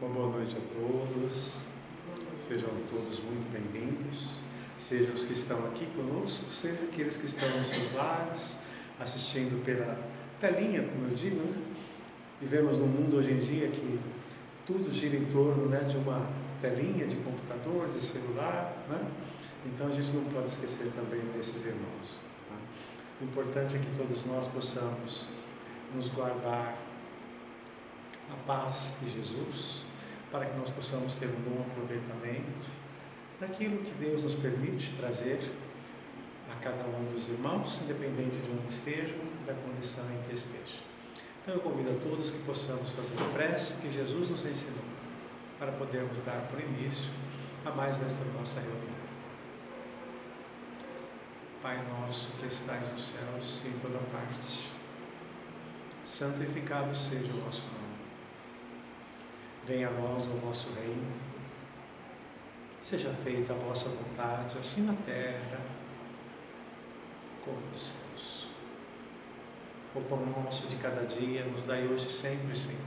Uma boa noite a todos, sejam todos muito bem-vindos, sejam os que estão aqui conosco, sejam aqueles que estão nos seus lares, assistindo pela telinha, como eu digo, né? Vivemos num mundo hoje em dia que tudo gira em torno, né, de uma telinha de computador, de celular, né? Então a gente não pode esquecer também desses irmãos. Tá? O importante é que todos nós possamos nos guardar a paz de Jesus, para que nós possamos ter um bom aproveitamento daquilo que Deus nos permite trazer a cada um dos irmãos, independente de onde estejam e da condição em que estejam. Então eu convido a todos que possamos fazer a prece que Jesus nos ensinou, para podermos dar por início a mais esta nossa reunião. Pai nosso que estais nos céus e em toda parte, santificado seja o vosso nome. Venha a nós o vosso reino, seja feita a vossa vontade, assim na terra como nos céus. O pão nosso de cada dia nos dai hoje sempre, Senhor.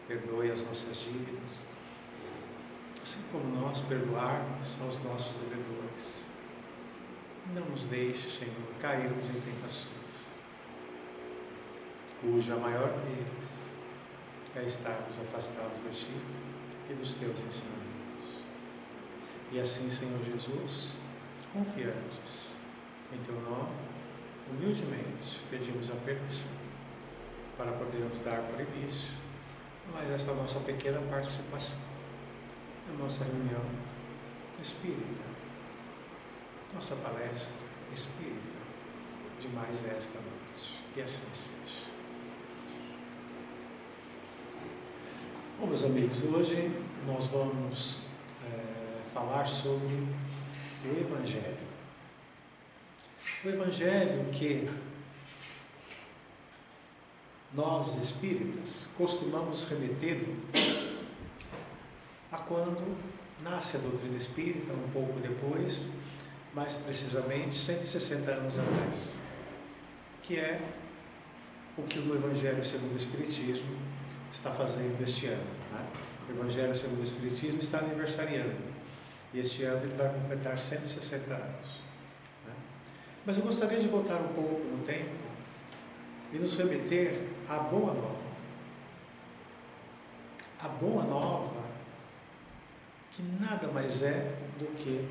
Perdoe as nossas dívidas, assim como nós perdoarmos aos nossos devedores. Não nos deixe, Senhor, cairmos em tentações, cuja a maior deles é estarmos afastados de Ti e dos Teus ensinamentos. E assim, Senhor Jesus, confiantes em Teu nome, humildemente pedimos a permissão para podermos dar por início mais esta nossa pequena participação na nossa reunião espírita, nossa palestra espírita de mais esta noite. Que assim seja. Bom, meus amigos, hoje nós vamos falar sobre o Evangelho. O Evangelho que nós espíritas costumamos remeter a quando nasce a doutrina espírita, um pouco depois, mais precisamente 160 anos atrás, que é o que o Evangelho segundo o Espiritismo está fazendo este ano. Né? O Evangelho segundo o Espiritismo está aniversariando, e este ano ele vai completar 160 anos. Né? Mas eu gostaria de voltar um pouco no tempo e nos remeter à Boa Nova. A Boa Nova, que nada mais é do que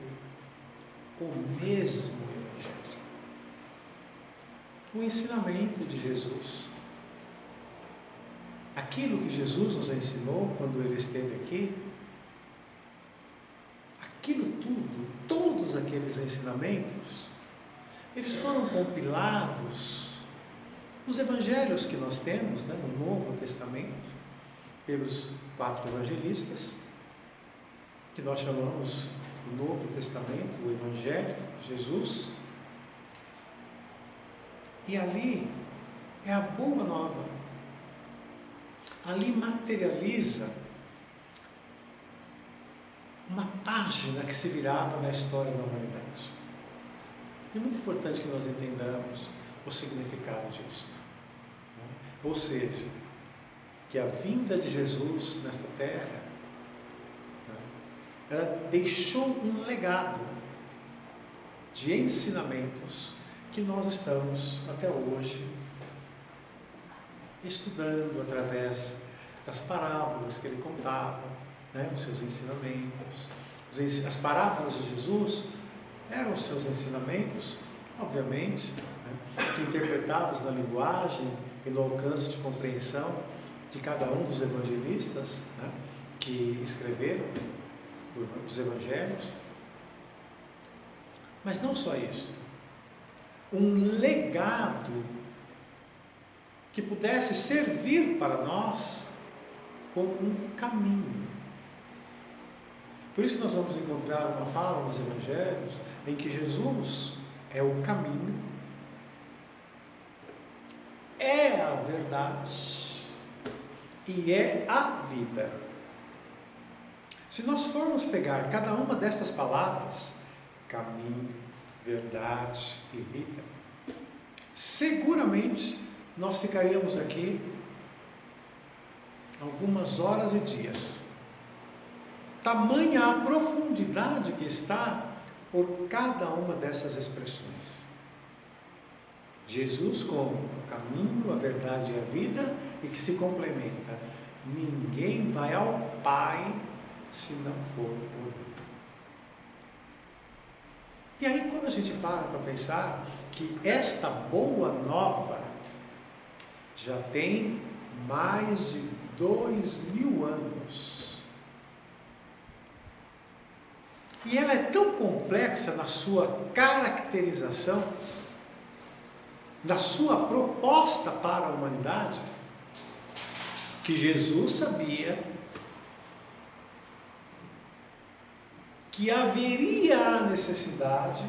o mesmo Evangelho, o ensinamento de Jesus. Aquilo que Jesus nos ensinou quando Ele esteve aqui, aquilo tudo, todos aqueles ensinamentos, eles foram compilados nos evangelhos que nós temos, né, no Novo Testamento, pelos 4 evangelistas, que nós chamamos o Novo Testamento, o Evangelho de Jesus. E ali é a Boa Nova. Ali materializa uma página que se virava na história da humanidade. É muito importante que nós entendamos o significado disso. Ou seja, que a vinda de Jesus nesta terra, ela deixou um legado de ensinamentos que nós estamos até hoje estudando através das parábolas que ele contava, né, os seus ensinamentos. As parábolas de Jesus eram os seus ensinamentos, obviamente, né, que interpretados na linguagem e no alcance de compreensão de cada um dos evangelistas, né, que escreveram os evangelhos. Mas não só isso, um legado que pudesse servir para nós como um caminho. Por isso que nós vamos encontrar uma fala nos evangelhos em que Jesus é o caminho, é a verdade e é a vida. Se nós formos pegar cada uma destas palavras, caminho, verdade e vida, seguramente nós ficaríamos aqui algumas horas e dias. Tamanha a profundidade que está por cada uma dessas expressões. Jesus como o caminho, a verdade e a vida, e que se complementa. Ninguém vai ao Pai se não for por mim. E aí, quando a gente para pensar que esta boa nova já tem mais de 2000 anos, e ela é tão complexa na sua caracterização, na sua proposta para a humanidade, que Jesus sabia que haveria a necessidade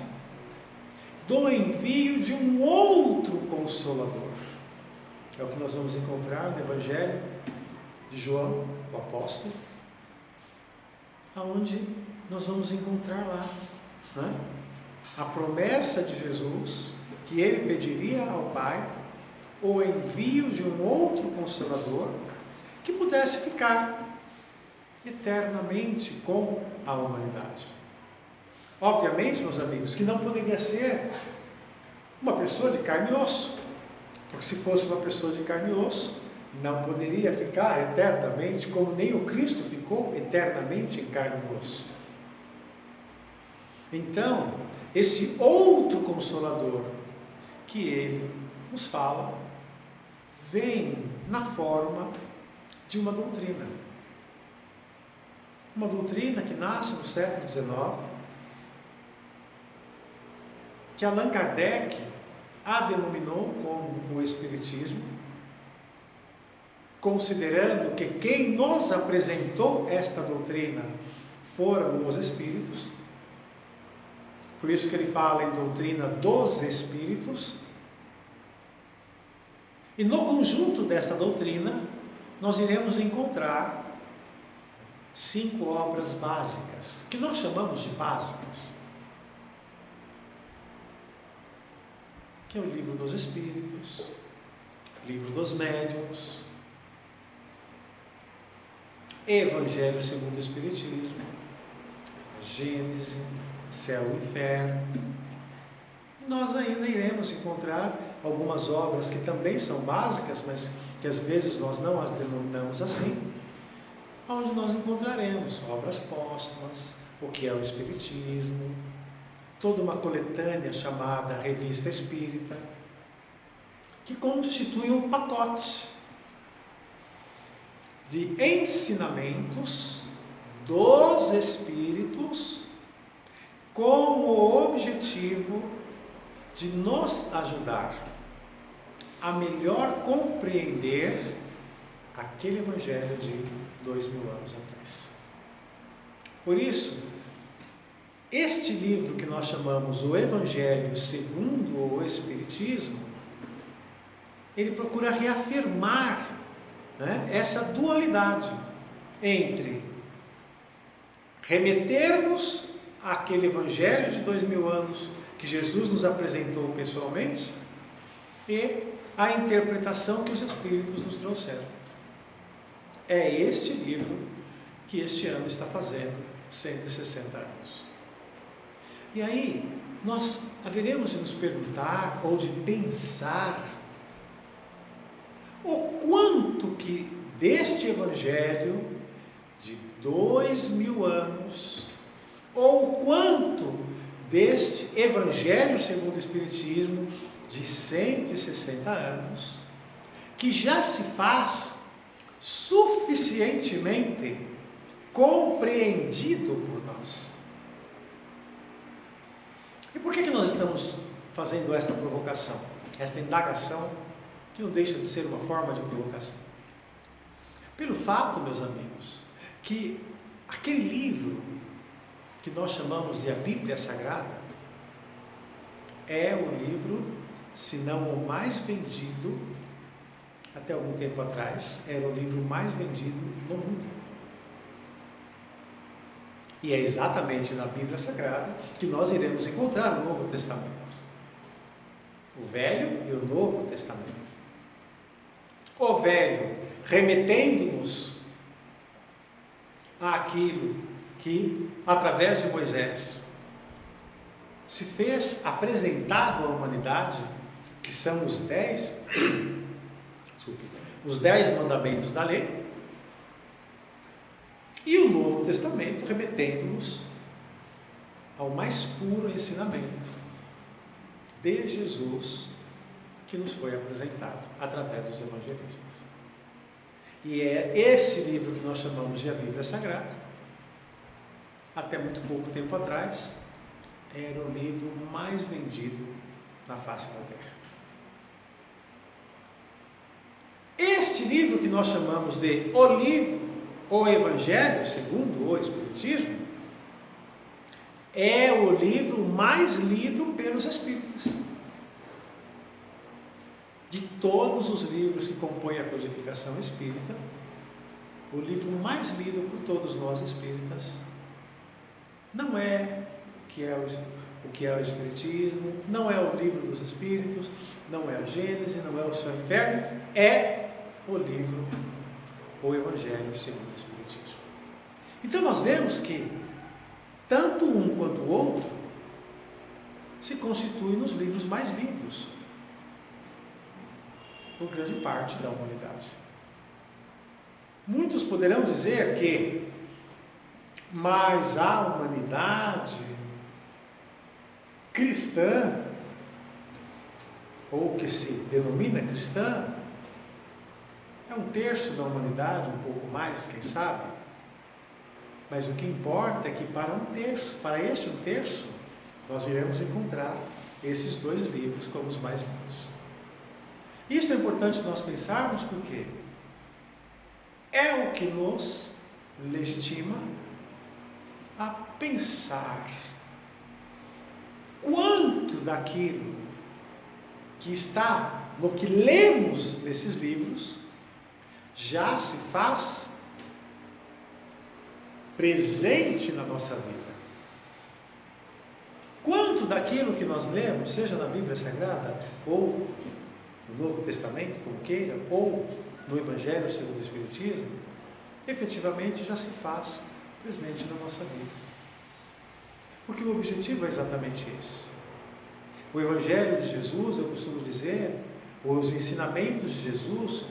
do envio de um outro Consolador. É o que nós vamos encontrar no Evangelho de João, o apóstolo, aonde nós vamos encontrar lá, né, a promessa de Jesus, que ele pediria ao Pai o envio de um outro Consolador que pudesse ficar eternamente com a humanidade. Obviamente, meus amigos, que não poderia ser uma pessoa de carne e osso, porque se fosse uma pessoa de carne e osso, não poderia ficar eternamente, como nem o Cristo ficou eternamente em carne e osso. Então, esse outro Consolador que ele nos fala, vem na forma de uma doutrina. Uma doutrina que nasce no século XIX, que Allan Kardec a denominou como o Espiritismo, considerando que quem nos apresentou esta doutrina foram os Espíritos. Por isso que ele fala em doutrina dos Espíritos. E no conjunto desta doutrina, nós iremos encontrar 5 obras básicas, que nós chamamos de básicas, que é o Livro dos Espíritos, Livro dos Médiuns, Evangelho segundo o Espiritismo, a Gênese, Céu e Inferno. E nós ainda iremos encontrar algumas obras que também são básicas, mas que às vezes nós não as denominamos assim, onde nós encontraremos obras póstumas, o que é o Espiritismo, toda uma coletânea chamada Revista Espírita, que constitui um pacote de ensinamentos dos Espíritos com o objetivo de nos ajudar a melhor compreender aquele Evangelho de 2000 anos atrás. Por isso, este livro que nós chamamos o Evangelho segundo o Espiritismo, ele procura reafirmar, né, essa dualidade entre remeter-nos àquele Evangelho de 2000 anos que Jesus nos apresentou pessoalmente e a interpretação que os Espíritos nos trouxeram. É este livro que este ano está fazendo 160 anos. E aí, nós haveremos de nos perguntar, ou de pensar, o quanto que deste Evangelho de 2000 anos, ou o quanto deste Evangelho segundo o Espiritismo de 160 anos, que já se faz suficientemente compreendido por nós. E por que nós estamos fazendo esta provocação, esta indagação, que não deixa de ser uma forma de provocação? Pelo fato, meus amigos, que aquele livro que nós chamamos de a Bíblia Sagrada é o livro, se não o mais vendido, até algum tempo atrás, era o livro mais vendido no mundo. E é exatamente na Bíblia Sagrada que nós iremos encontrar o Novo Testamento. O Velho e o Novo Testamento. o Velho, remetendo-nos àquilo que, através de Moisés, se fez apresentado à humanidade, que são os 10 mandamentos da lei, e o Novo Testamento remetendo-nos ao mais puro ensinamento de Jesus, que nos foi apresentado através dos evangelistas. E é este livro que nós chamamos de a Bíblia Sagrada. Até muito pouco tempo atrás, era o livro mais vendido na face da terra. Este livro que nós chamamos de o livro, o Evangelho, segundo o Espiritismo, é o livro mais lido pelos espíritas. De todos os livros que compõem a codificação espírita, o livro mais lido por todos nós espíritas não é o que é o Espiritismo, não é o livro dos Espíritos, não é a Gênese, não é o Céu e o Inferno, é o livro, o Evangelho segundo o Espiritismo. Então nós vemos que tanto um quanto o outro se constituem nos livros mais lidos por grande parte da humanidade. Muitos poderão dizer que, mas a humanidade cristã, ou que se denomina cristã, é 1/3 da humanidade, um pouco mais, quem sabe. Mas o que importa é que para este 1/3, nós iremos encontrar esses 2 livros como os mais lidos. Isso é importante nós pensarmos porque é o que nos legitima a pensar quanto daquilo que está no que lemos nesses livros já se faz presente na nossa vida. Quanto daquilo que nós lemos, seja na Bíblia Sagrada, ou no Novo Testamento, como queira, ou no Evangelho segundo o Espiritismo, efetivamente já se faz presente na nossa vida. Porque o objetivo é exatamente esse. O Evangelho de Jesus, eu costumo dizer, os ensinamentos de Jesus,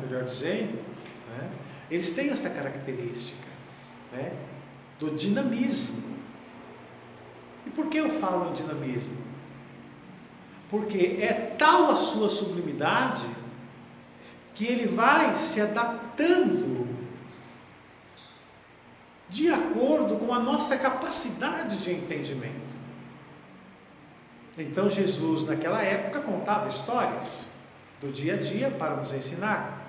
melhor dizendo, eles têm esta característica do dinamismo. E por que eu falo em dinamismo? Porque é tal a sua sublimidade que ele vai se adaptando de acordo com a nossa capacidade de entendimento. Então Jesus naquela época contava histórias do dia a dia para nos ensinar.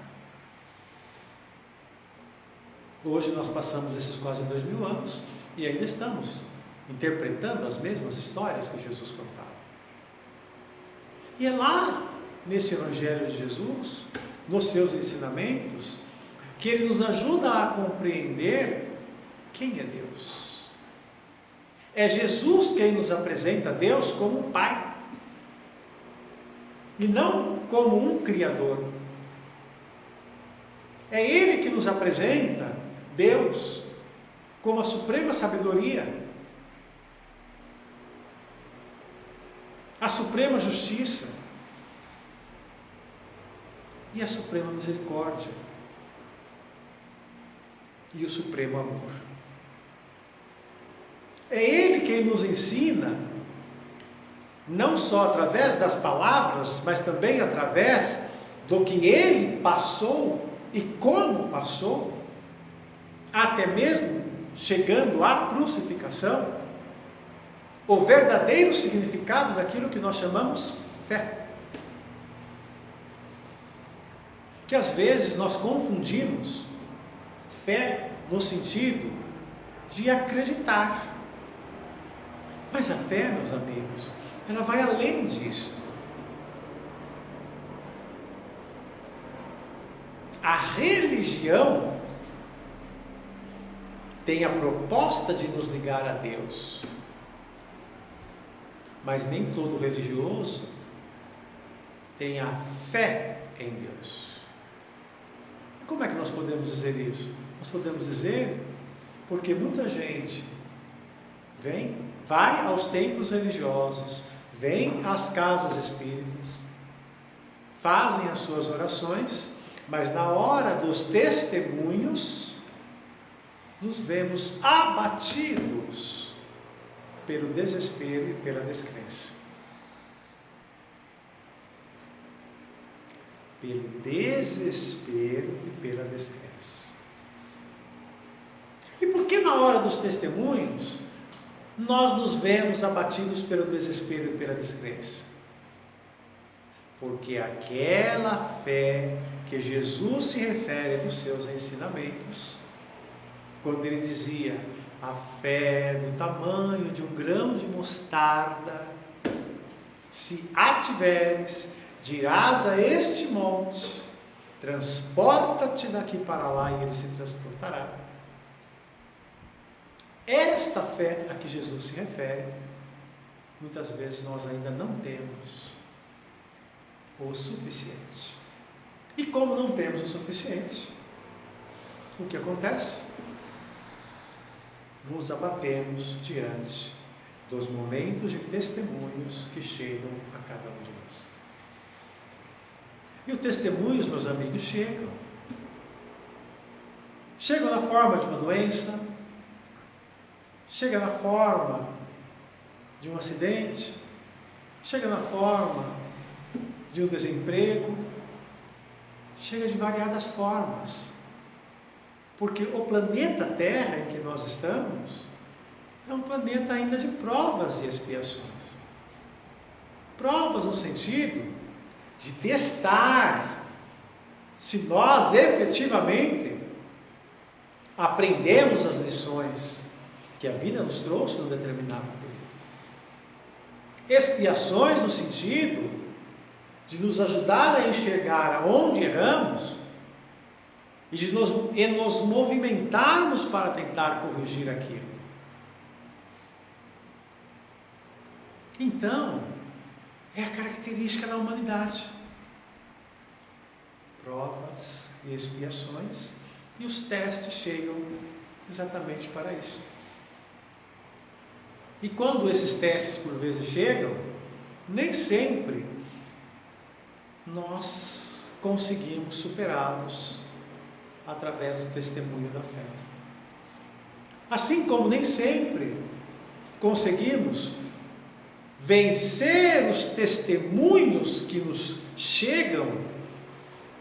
Hoje nós passamos esses quase 2000 anos e ainda estamos interpretando as mesmas histórias que Jesus contava. E é lá, nesse Evangelho de Jesus, nos seus ensinamentos, que ele nos ajuda a compreender quem é Deus. É Jesus quem nos apresenta Deus como um Pai, e não como um Criador. É Ele que nos apresenta Deus como a suprema sabedoria, a suprema justiça e a suprema misericórdia e o supremo amor. É Ele quem nos ensina, não só através das palavras, mas também através do que Ele passou e como passou, até mesmo chegando à crucificação, o verdadeiro significado daquilo que nós chamamos fé. Que às vezes nós confundimos fé no sentido de acreditar. Mas a fé, meus amigos, ela vai além disso. A religião tem a proposta de nos ligar a Deus, mas nem todo religioso tem a fé em Deus. Como é que nós podemos dizer isso? Nós podemos dizer porque muita gente vai aos templos religiosos, vem às casas espíritas, fazem as suas orações, mas na hora dos testemunhos, nos vemos abatidos pelo desespero e pela descrença. Pelo desespero e pela descrença. E por que na hora dos testemunhos nós nos vemos abatidos pelo desespero e pela descrença? Porque aquela fé que Jesus se refere nos seus ensinamentos, quando ele dizia, a fé do tamanho de um grão de mostarda, se a tiveres, dirás a este monte, transporta-te daqui para lá, e ele se transportará. Esta fé a que Jesus se refere, muitas vezes nós ainda não temos o suficiente. E como não temos o suficiente, o que acontece? Nos abatemos diante dos momentos de testemunhos que chegam a cada um de nós. E os testemunhos, meus amigos, chegam. Chegam na forma de uma doença, chega na forma de um acidente, chega na forma de um desemprego, chega de variadas formas. Porque o planeta Terra em que nós estamos é um planeta ainda de provas e expiações. Provas no sentido de testar se nós efetivamente aprendemos as lições que a vida nos trouxe num determinado período. Expiações no sentido de nos ajudar a enxergar aonde erramos e de nos movimentarmos para tentar corrigir aquilo. Então, é a característica da humanidade. Provas e expiações, e os testes chegam exatamente para isso. E quando esses testes por vezes chegam, nem sempre nós conseguimos superá-los através do testemunho da fé. Assim como nem sempre conseguimos vencer os testemunhos que nos chegam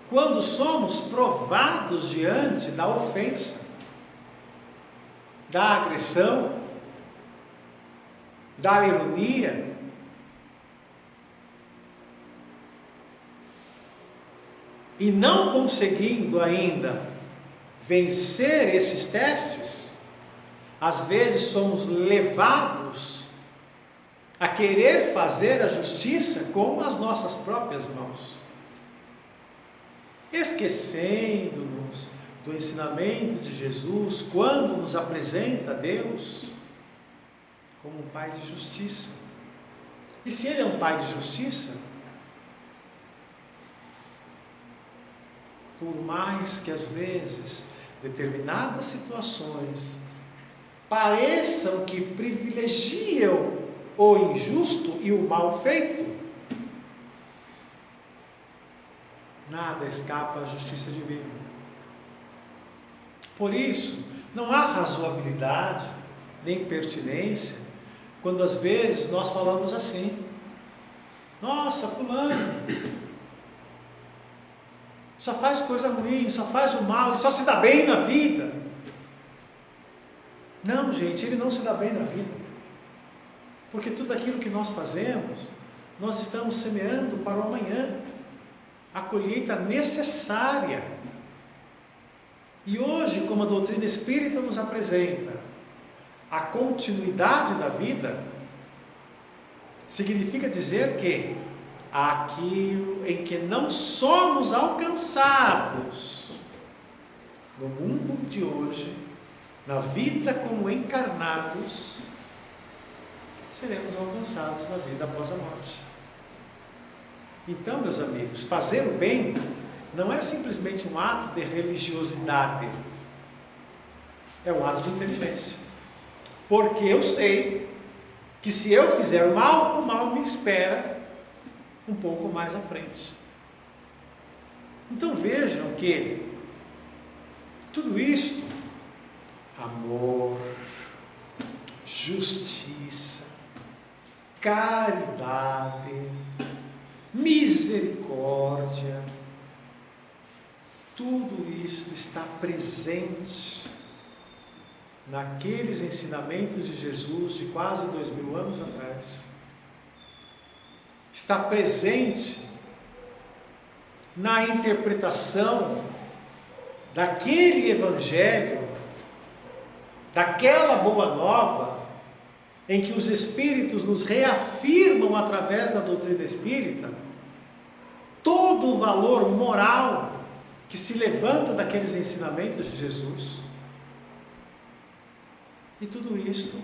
quando somos provados diante da ofensa, da agressão, da ironia. E não conseguindo ainda vencer esses testes, às vezes somos levados a querer fazer a justiça com as nossas próprias mãos, esquecendo-nos do ensinamento de Jesus quando nos apresenta Deus como um Pai de justiça. E se Ele é um Pai de justiça, por mais que às vezes determinadas situações pareçam que privilegiam o injusto e o mal feito, nada escapa à justiça divina. Por isso, não há razoabilidade nem pertinência quando às vezes nós falamos assim: nossa, fulano só faz coisa ruim, só faz o mal, só se dá bem na vida. Não, gente, ele não se dá bem na vida, porque tudo aquilo que nós fazemos, nós estamos semeando para o amanhã, a colheita necessária. E hoje, como a doutrina espírita nos apresenta a continuidade da vida, significa dizer que aquilo em que não somos alcançados no mundo de hoje, na vida como encarnados, seremos alcançados na vida após a morte. Então, meus amigos, fazer o bem não é simplesmente um ato de religiosidade, é um ato de inteligência. Porque eu sei que se eu fizer o mal me espera um pouco mais à frente. Então vejam que tudo isto, amor, justiça, caridade, misericórdia, tudo isso está presente naqueles ensinamentos de Jesus de quase 2000 anos atrás. Está presente na interpretação daquele evangelho, daquela boa nova, em que os espíritos nos reafirmam através da doutrina espírita todo o valor moral que se levanta daqueles ensinamentos de Jesus. E tudo isto,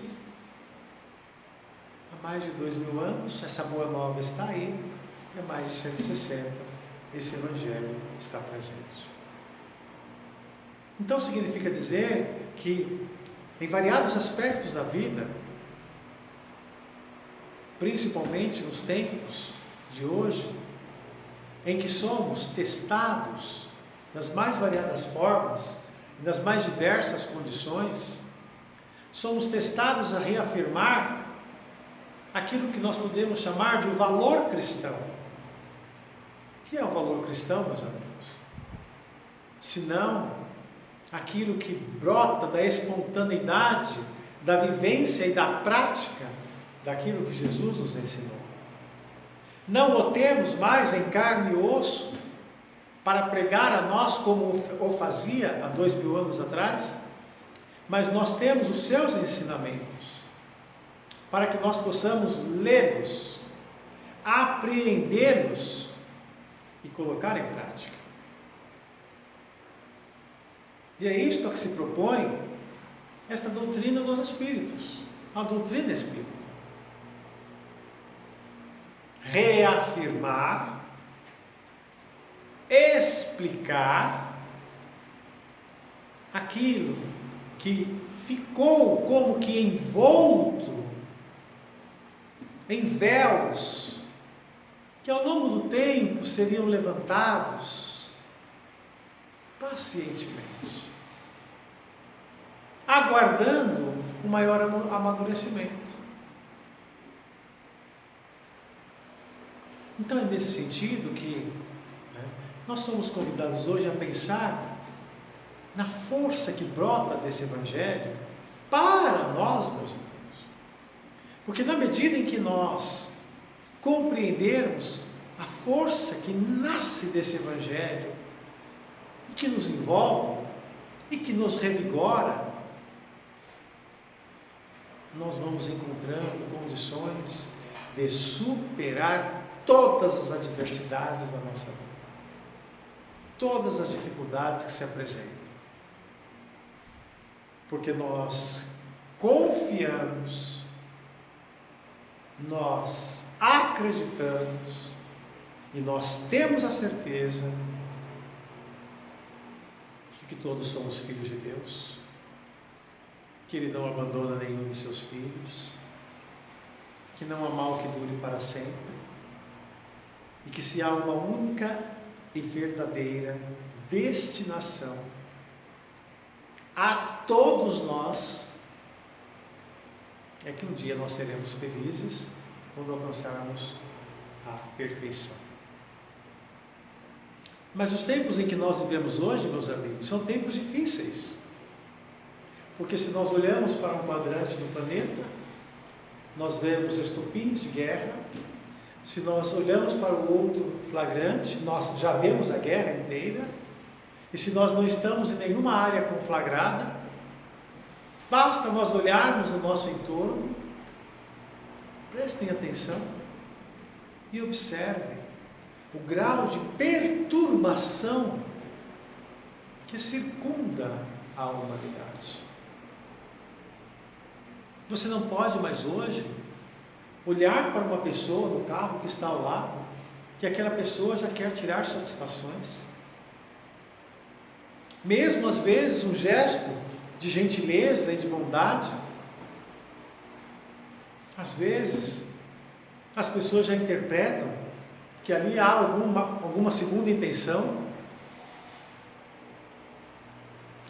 há mais de 2000 anos, essa boa nova está aí, e há mais de 160, esse evangelho está presente. Então significa dizer que, em variados aspectos da vida, principalmente nos tempos de hoje, em que somos testados das mais variadas formas, nas mais diversas condições, somos testados a reafirmar aquilo que nós podemos chamar de o valor cristão. O que é o valor cristão, meus amigos? Senão aquilo que brota da espontaneidade, da vivência e da prática daquilo que Jesus nos ensinou. Não o temos mais em carne e osso para pregar a nós como o fazia há 2000 anos atrás, mas nós temos os seus ensinamentos para que nós possamos lê-los, apreendê-los e colocar em prática. E é isto que se propõe esta doutrina dos Espíritos, a doutrina espírita. Reafirmar, explicar aquilo que ficou como que envolto em véus, que ao longo do tempo seriam levantados pacientemente, aguardando um maior amadurecimento. Então é nesse sentido que nós somos convidados hoje a pensar na força que brota desse Evangelho para nós, meus irmãos. Porque na medida em que nós compreendermos a força que nasce desse Evangelho, e que nos envolve, e que nos revigora, nós vamos encontrando condições de superar todas as adversidades da nossa vida, todas as dificuldades que se apresentam. Porque nós confiamos, nós acreditamos e nós temos a certeza de que todos somos filhos de Deus, que Ele não abandona nenhum de seus filhos, que não há mal que dure para sempre, e que se há uma única e verdadeira destinação a todos nós, é que um dia nós seremos felizes quando alcançarmos a perfeição. Mas os tempos em que nós vivemos hoje, meus amigos, são tempos difíceis, porque se nós olhamos para um quadrante do planeta, nós vemos estupins de guerra. Se nós olhamos para o outro flagrante, nós já vemos a guerra inteira. E se nós não estamos em nenhuma área conflagrada, basta nós olharmos no nosso entorno, prestem atenção e observem o grau de perturbação que circunda a humanidade. Você não pode mais hoje olhar para uma pessoa no carro que está ao lado, que aquela pessoa já quer tirar satisfações. mesmo às vezes um gesto de gentileza e de bondade. Às vezes, as pessoas já interpretam que ali há alguma segunda intenção.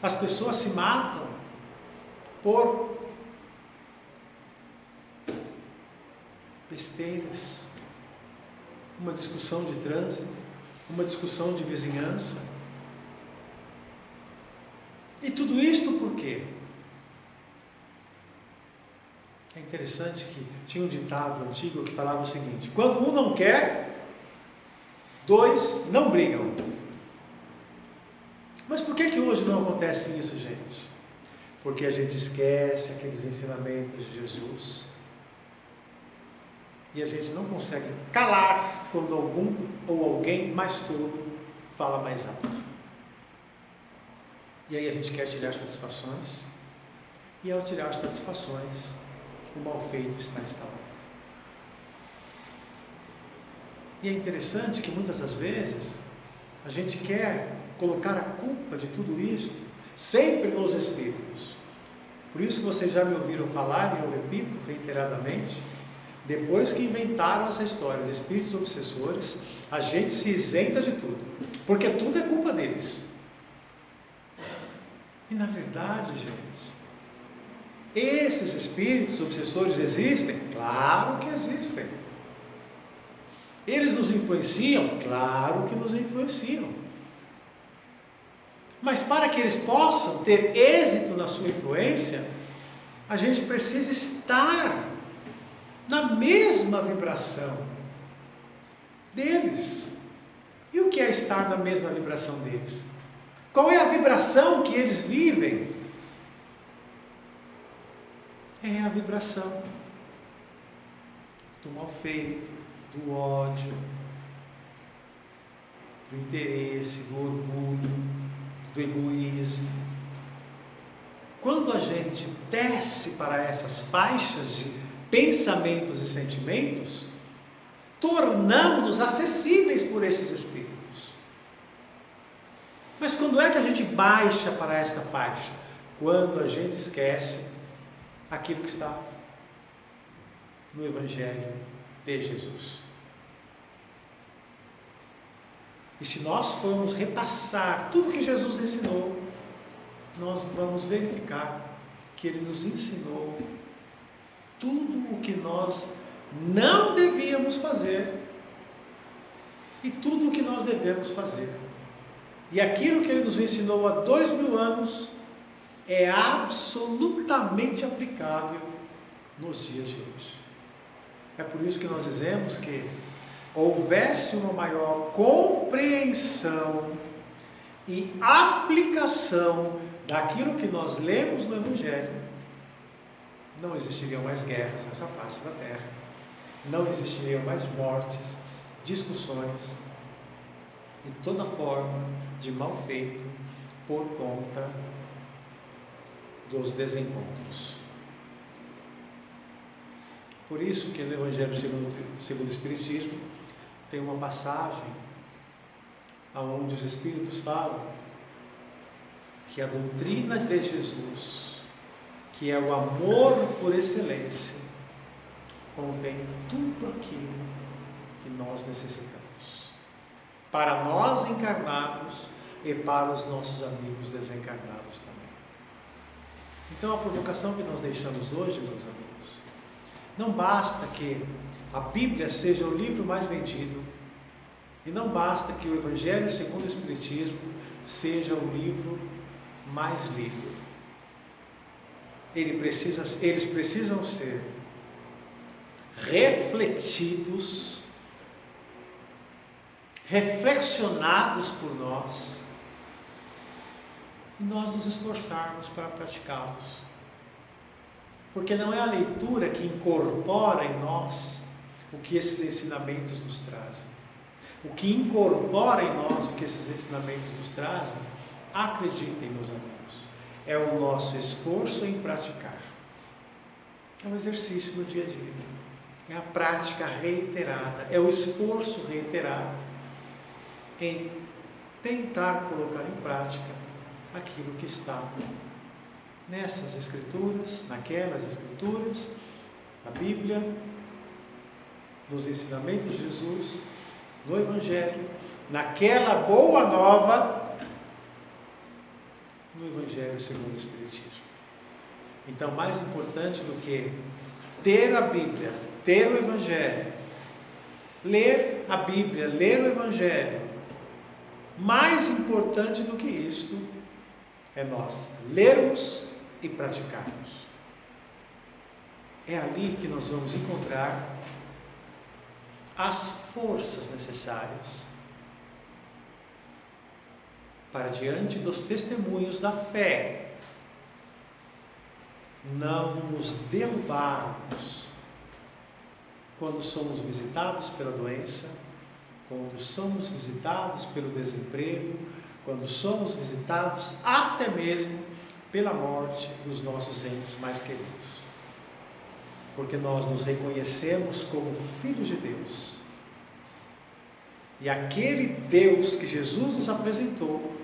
As pessoas se matam por besteiras, uma discussão de trânsito, uma discussão de vizinhança. E tudo isto por quê? É interessante que tinha um ditado antigo que falava o seguinte: quando um não quer, dois não brigam. Mas por que hoje não acontece isso, gente? Porque a gente esquece aqueles ensinamentos de Jesus e a gente não consegue calar quando algum ou alguém mais tolo fala mais alto. E aí a gente quer tirar satisfações, e ao tirar satisfações, o mal feito está instalado. E é interessante que muitas das vezes a gente quer colocar a culpa de tudo isso sempre nos espíritos. Por isso que vocês já me ouviram falar, e eu repito reiteradamente, depois que inventaram essa história de espíritos obsessores, a gente se isenta de tudo, porque tudo é culpa deles. E na verdade, gente, esses espíritos obsessores existem? Claro que existem. Eles nos influenciam? Claro que nos influenciam. Mas para que eles possam ter êxito na sua influência, a gente precisa estar na mesma vibração deles. E o que é estar na mesma vibração deles? Qual é a vibração que eles vivem? É a vibração do mal feito, do ódio, do interesse, do orgulho, do egoísmo. Quando a gente desce para essas faixas de pensamentos e sentimentos, tornamos-nos acessíveis por esses espíritos. Mas quando é que a gente baixa para esta faixa? Quando a gente esquece aquilo que está no Evangelho de Jesus. E se nós formos repassar tudo que Jesus ensinou, nós vamos verificar que Ele nos ensinou tudo o que nós não devíamos fazer e tudo o que nós devemos fazer. E aquilo que Ele nos ensinou há 2000 anos é absolutamente aplicável nos dias de hoje. É por isso que nós dizemos que houvesse uma maior compreensão e aplicação daquilo que nós lemos no Evangelho, não existiriam mais guerras nessa face da terra, não existiriam mais mortes, discussões e toda forma de mal feito por conta dos desencontros. Por isso que no Evangelho segundo o Espiritismo tem uma passagem onde os Espíritos falam que a doutrina de Jesus, que é o amor por excelência, contém tudo aquilo que nós necessitamos, para nós encarnados e para os nossos amigos desencarnados também. Então a provocação que nós deixamos hoje, meus amigos, não basta que a Bíblia seja o livro mais vendido, e não basta que o Evangelho segundo o Espiritismo seja o livro mais lido. Eles precisam ser refletidos, reflexionados por nós, e nós nos esforçarmos para praticá-los. Porque não é a leitura que incorpora em nós o que esses ensinamentos nos trazem. O que incorpora em nós o que esses ensinamentos nos trazem, acreditem, meus amigos, é o nosso esforço em praticar. É um exercício no dia a dia. É a prática reiterada, é o esforço reiterado em tentar colocar em prática aquilo que está nessas Escrituras, naquelas Escrituras, na Bíblia, nos ensinamentos de Jesus, no Evangelho, naquela boa nova, no Evangelho segundo o Espiritismo. Então, mais importante do que ter a Bíblia, ter o Evangelho, ler a Bíblia, ler o Evangelho, mais importante do que isto é nós lermos e praticarmos. É ali que nós vamos encontrar as forças necessárias para, diante dos testemunhos da fé, não nos derrubarmos quando somos visitados pela doença, quando somos visitados pelo desemprego, quando somos visitados até mesmo pela morte dos nossos entes mais queridos. Porque nós nos reconhecemos como filhos de Deus. E aquele Deus que Jesus nos apresentou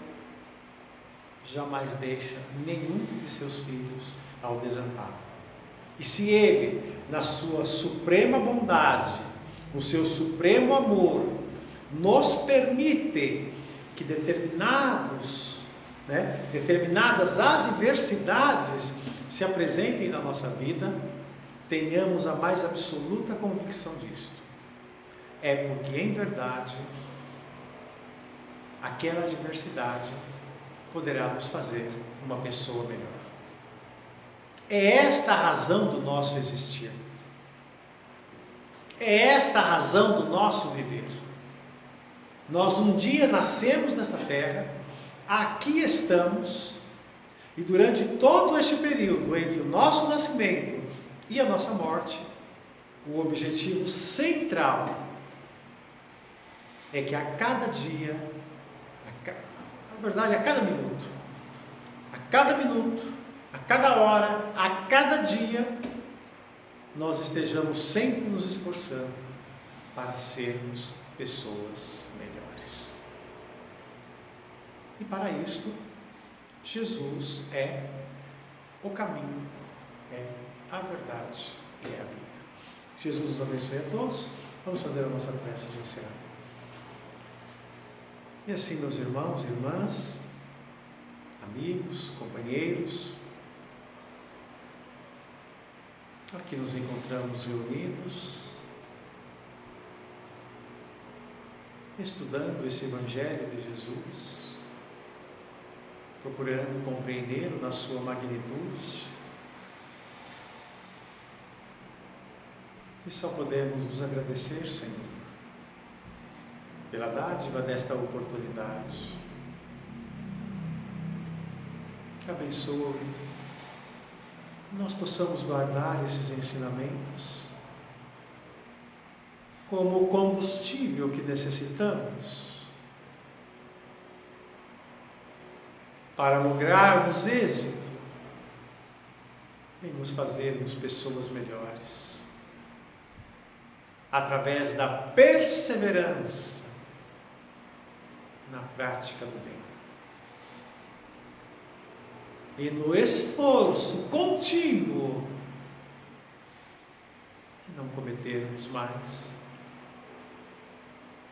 jamais deixa nenhum de seus filhos ao desamparo. E se Ele, na sua suprema bondade, no seu supremo amor, nos permite que determinadas adversidades se apresentem na nossa vida, tenhamos a mais absoluta convicção disto. É porque, em verdade, aquela adversidade poderá nos fazer uma pessoa melhor. É esta a razão do nosso existir. É esta a razão do nosso viver. Nós um dia nascemos nesta terra, aqui estamos, e durante todo este período, entre o nosso nascimento e a nossa morte, o objetivo central é que a cada dia, na verdade, a cada minuto, a cada hora, a cada dia, nós estejamos sempre nos esforçando para sermos pessoas melhores. E para isto, Jesus é o caminho, é a verdade e é a vida. Jesus nos abençoe a todos. Vamos fazer a nossa prece de encerramento. E assim, meus irmãos e irmãs, amigos, companheiros, aqui nos encontramos reunidos, estudando esse Evangelho de Jesus, procurando compreendê-lo na sua magnitude, e só podemos nos agradecer, Senhor, pela dádiva desta oportunidade. Abençoe, que nós possamos guardar esses ensinamentos como o combustível que necessitamos para lograrmos êxito em nos fazermos pessoas melhores, através da perseverança na prática do bem e no esforço contínuo de não cometermos mais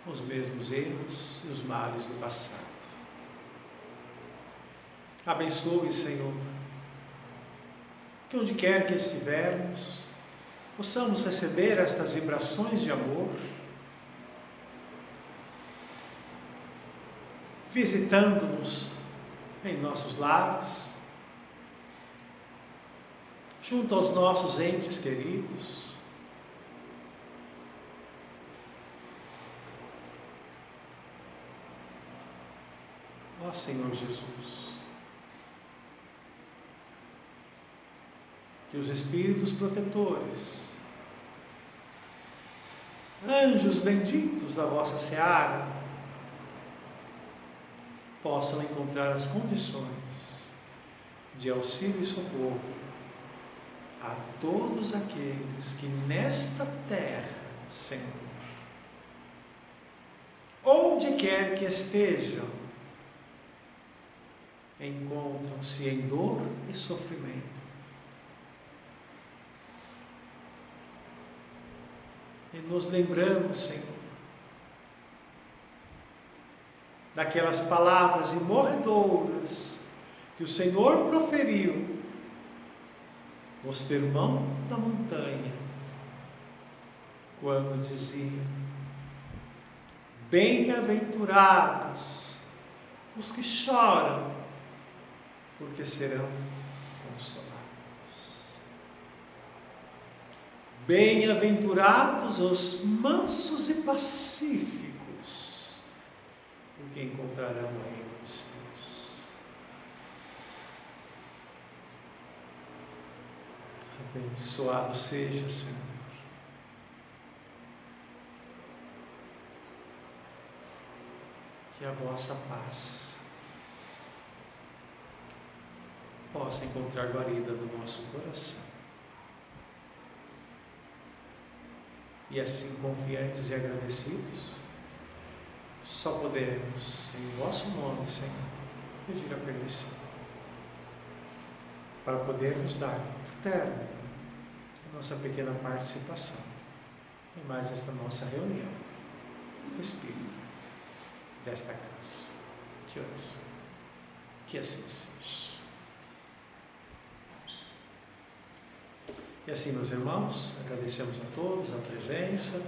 os mesmos erros e os males do passado. Abençoe, Senhor, que onde quer que estivermos, possamos receber estas vibrações de amor, visitando-nos em nossos lares, junto aos nossos entes queridos, ó Senhor Jesus, que os Espíritos protetores, anjos benditos da vossa seara, possam encontrar as condições de auxílio e socorro a todos aqueles que nesta terra, Senhor, onde quer que estejam, encontram-se em dor e sofrimento. E nos lembramos, Senhor, daquelas palavras imorredoras que o Senhor proferiu no Sermão da Montanha, quando dizia: bem-aventurados os que choram, porque serão consolados. Bem-aventurados os mansos e pacíficos, porque encontrarão o reino dos céus. Abençoado seja, Senhor, que a vossa paz possa encontrar guarida no nosso coração. E assim, confiantes e agradecidos, só poderemos, em vosso nome, Senhor, pedir a permissão para podermos dar término à nossa pequena participação em mais esta nossa reunião espírita desta casa de oração. Que assim seja. E assim, meus irmãos, agradecemos a todos a presença,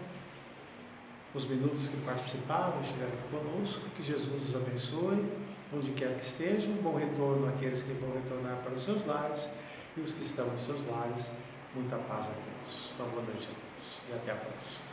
os minutos que participaram e estiveram aqui conosco. Que Jesus os abençoe, onde quer que estejam. Bom retorno àqueles que vão retornar para os seus lares, e os que estão em seus lares, muita paz a todos. Uma boa noite a todos e até a próxima.